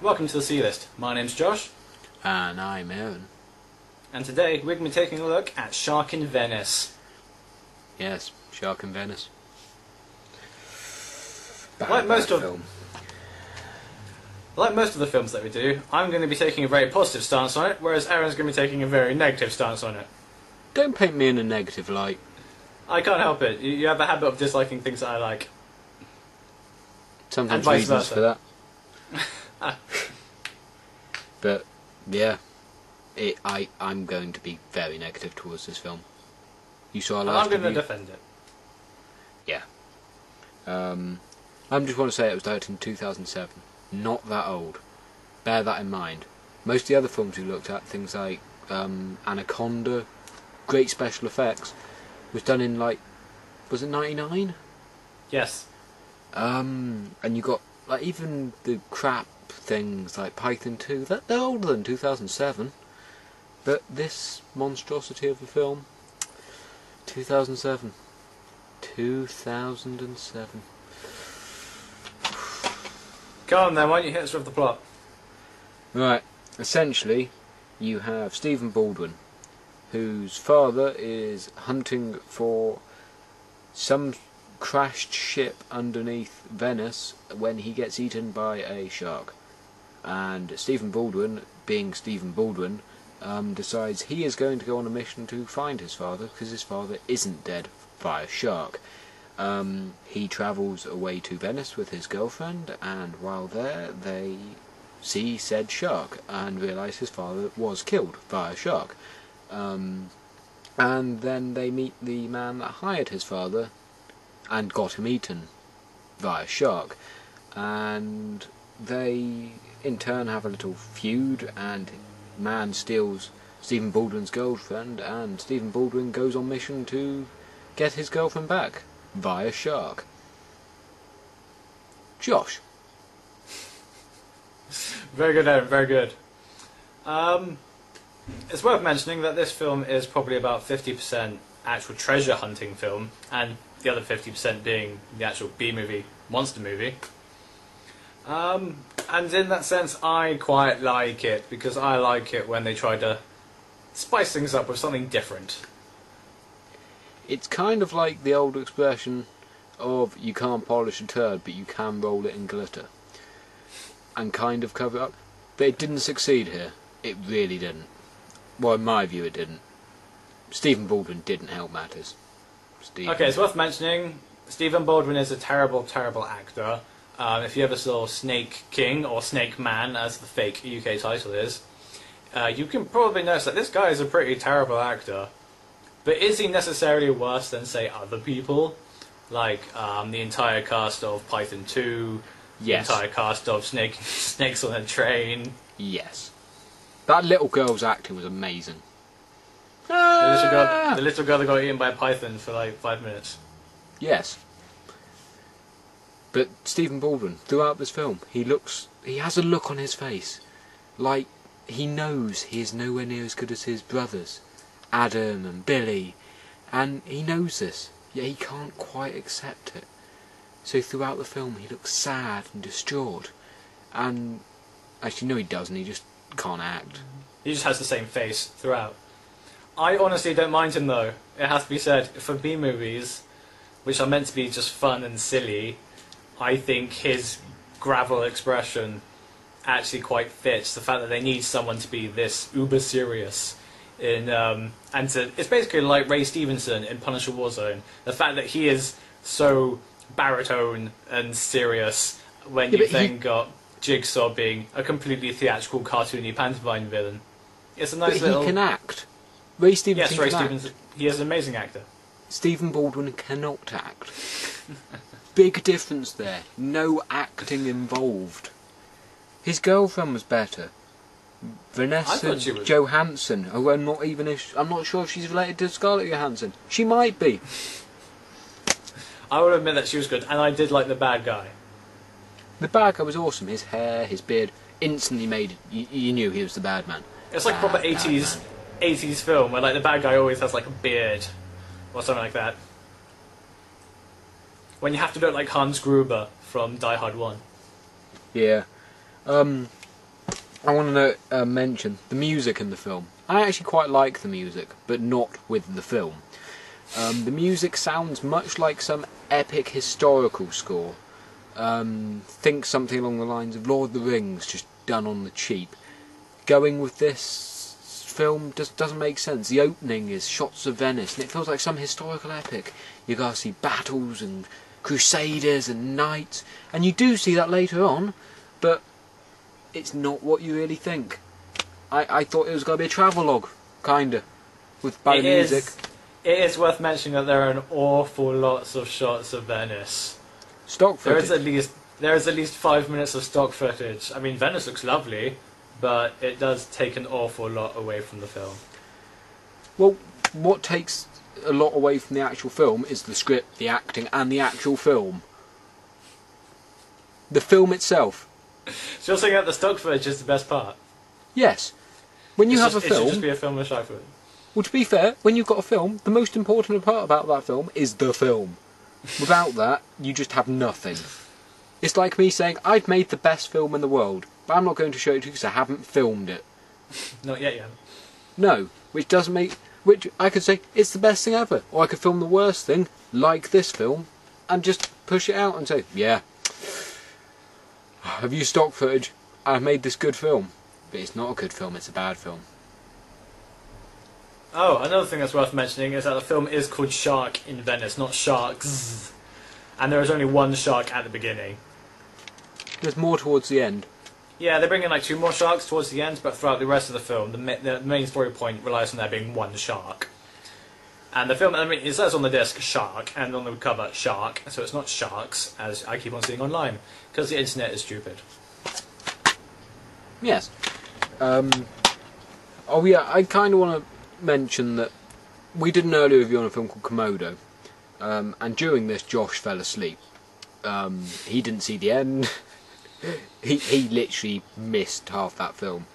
Welcome to the C List. My name's Josh. And I'm Aaron. And today we're going to be taking a look at Shark in Venice. Yes, Shark in Venice. Like most of the films that we do, I'm going to be taking a very positive stance on it, whereas Aaron's going to be taking a very negative stance on it. Don't paint me in a negative light. I can't help it. You have a habit of disliking things that I like. Sometimes And vice reasons versa. for that. But yeah, I'm going to be very negative towards this film. You saw our And last I'm going to review? defend it. Yeah. I just want to say it was directed in 2007. Not that old. Bear that in mind. Most of the other films we looked at, things like Anaconda, great special effects, was done in was it 99? Yes. And you got even the crap things like Python 2, they're older than 2007. But this monstrosity of a film, 2007. 2007. Go on then, why don't you hit us with the plot? Right, essentially, you have Stephen Baldwin, whose father is hunting for some crashed ship underneath Venice when he gets eaten by a shark. And Stephen Baldwin, being Stephen Baldwin, decides he is going to go on a mission to find his father, because his father isn't dead by a shark. He travels away to Venice with his girlfriend, and while there they see said shark and realise his father was killed by a shark. And then they meet the man that hired his father and got him eaten by a shark, and they in turn have a little feud, and man steals Stephen Baldwin's girlfriend, and Stephen Baldwin goes on mission to get his girlfriend back via shark. Josh. Very good, Aaron, very good. It's worth mentioning that this film is probably about 50% actual treasure hunting film, and the other 50% being the actual B-movie, monster movie. And in that sense, I quite like it, because I like it when they try to spice things up with something different. It's kind of like the old expression of you can't polish a turd, but you can roll it in glitter. And kind of cover it up. But it didn't succeed here. It really didn't. Well, in my view, it didn't. Stephen Baldwin didn't help matters. Okay, it's worth mentioning, Stephen Baldwin is a terrible, terrible actor. If you ever saw Snake King, or Snake Man, as the fake UK title is, you can probably notice that this guy is a pretty terrible actor. But is he necessarily worse than, say, other people? Like the entire cast of Python 2, Yes. the entire cast of Snakes on a Train. Yes. That little girl's acting was amazing. The little girl that got eaten by a python for like 5 minutes. Yes. But Stephen Baldwin, throughout this film, he has a look on his face like he knows he is nowhere near as good as his brothers, Adam and Billy, and he knows this, yet he can't quite accept it. So throughout the film he looks sad and distraught, and actually no he doesn't, he just can't act. He just has the same face throughout. I honestly don't mind him though, it has to be said. For B-movies, which are meant to be just fun and silly, I think his gravel expression actually quite fits the fact that they need someone to be this uber serious it's basically like Ray Stevenson in Punisher Warzone. The fact that he is so baritone and serious when you then got Jigsaw being a completely theatrical, cartoony pantomime villain. It's a nice little... He can act. Ray Stevenson Yes, Ray can Stevenson. act. He is an amazing actor. Stephen Baldwin cannot act. Big difference there. No acting involved. His girlfriend was better. Vanessa Johansson, who I'm not sure if she's related to Scarlett Johansson. She might be. I will admit that she was good, and I did like the bad guy. The bad guy was awesome. His hair, his beard, instantly made you knew he was the bad man. It's like proper 80s film, where like the bad guy always has like a beard, or something like that. When you have to look like Hans Gruber from Die Hard 1. Yeah. I want to mention the music in the film. I actually quite like the music, but not with the film. The music sounds much like some epic historical score. Think something along the lines of Lord of the Rings, just done on the cheap. Going with this film doesn't make sense. The opening is shots of Venice, and it feels like some historical epic. You gotta see battles and crusaders and knights, and you do see that later on, but it's not what you really think. I thought it was going to be a travelogue, kinda, with bad music. It is worth mentioning that there are an awful lots of shots of Venice. Stock footage. There is at least 5 minutes of stock footage. I mean, Venice looks lovely, but it does take an awful lot away from the film. Well, what takes a lot away from the actual film is the script, the acting, and the actual film. The film itself. So you're saying that the stock footage is the best part? Yes. When you have a It should film... just be a film with stock footage. Well, to be fair, when you've got a film, the most important part about that film is the film. Without that, you just have nothing. It's like me saying, I've made the best film in the world, but I'm not going to show it to you because I haven't filmed it. Not yet, yeah. No, which doesn't make... Which I could say, it's the best thing ever. Or I could film the worst thing, like this film, and just push it out and say, yeah, I've used stock footage, I've made this good film. But it's not a good film, it's a bad film. Oh, another thing that's worth mentioning is that the film is called Shark in Venice, not Sharks. And there is only one shark at the beginning. There's more towards the end. Yeah, they bring in like 2 more sharks towards the end, but throughout the rest of the film, the main story point relies on there being one shark. And the film, I mean, it says on the disc shark, and on the cover shark, so it's not sharks, as I keep on seeing online, because the internet is stupid. Yes. Oh yeah, I kind of want to mention that we did an earlier review on a film called Komodo, and during this Josh fell asleep. He didn't see the end. he literally missed half that film.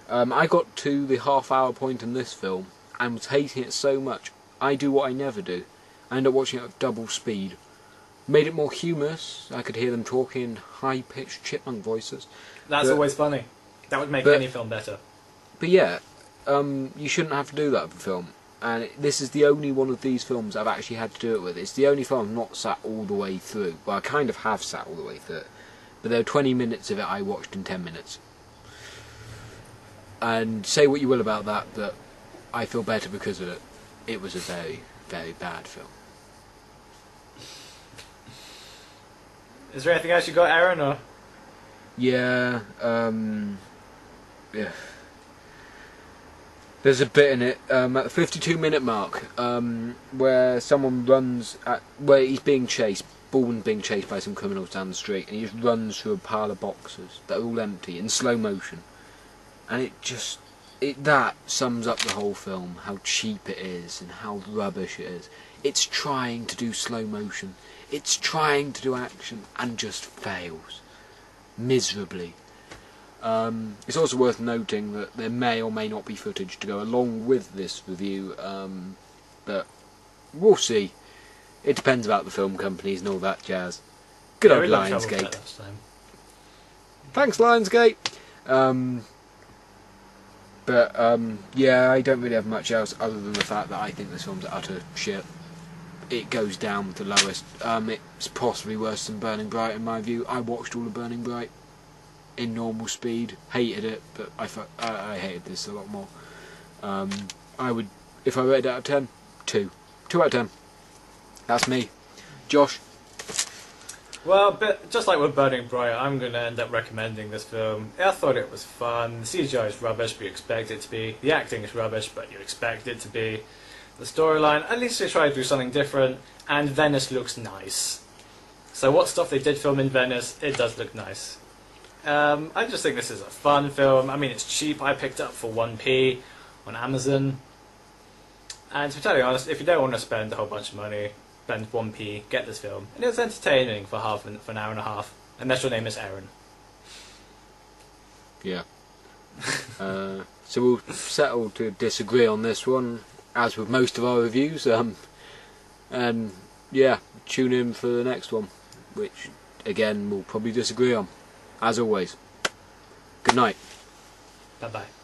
I got to the half-hour point in this film and was hating it so much. I do what I never do. I ended up watching it at double speed. Made it more humorous. I could hear them talking in high-pitched chipmunk voices. That's always funny. That would make any film better. But yeah, you shouldn't have to do that with a film. And this is the only one of these films I've actually had to do it with. It's the only film I've not sat all the way through. Well, I kind of have sat all the way through it. But there were 20 minutes of it I watched in 10 minutes. And say what you will about that, but I feel better because of it. It was a very, very bad film. Is there anything else you got, Aaron, or...? Yeah, yeah. There's a bit in it at the 52-minute mark where someone runs where he's being chased. Baldwin's being chased by some criminals down the street, and he just runs through a pile of boxes that are all empty in slow motion, and that sums up the whole film. How cheap it is and how rubbish it is. It's trying to do slow motion. It's trying to do action and just fails miserably. It's also worth noting that there may or may not be footage to go along with this review, but we'll see. It depends about the film companies and all that jazz. Good old Lionsgate. Thanks, Lionsgate. Yeah, I don't really have much else other than the fact that I think this film's utter shit. It goes down with the lowest. It's possibly worse than Burning Bright in my view. I watched all of Burning Bright in normal speed, hated it, but I hated this a lot more. I would, if I rated it out of 10, 2 out of 10. That's me. Josh? Well, just like with Burning Bright, I'm going to end up recommending this film. I thought it was fun. The CGI is rubbish, but you expect it to be. The acting is rubbish, but you expect it to be. The storyline, at least they tried to do something different, and Venice looks nice. So what stuff they did film in Venice, it does look nice. I just think this is a fun film. I mean, it's cheap. I picked it up for 1p on Amazon. And to be totally honest, if you don't want to spend a whole bunch of money, spend 1p, get this film. And it's entertaining for an hour and a half. Unless your name is Aaron. Yeah. So we'll settle to disagree on this one, as with most of our reviews. And yeah, tune in for the next one, which again we'll probably disagree on. As always, good night. Bye bye.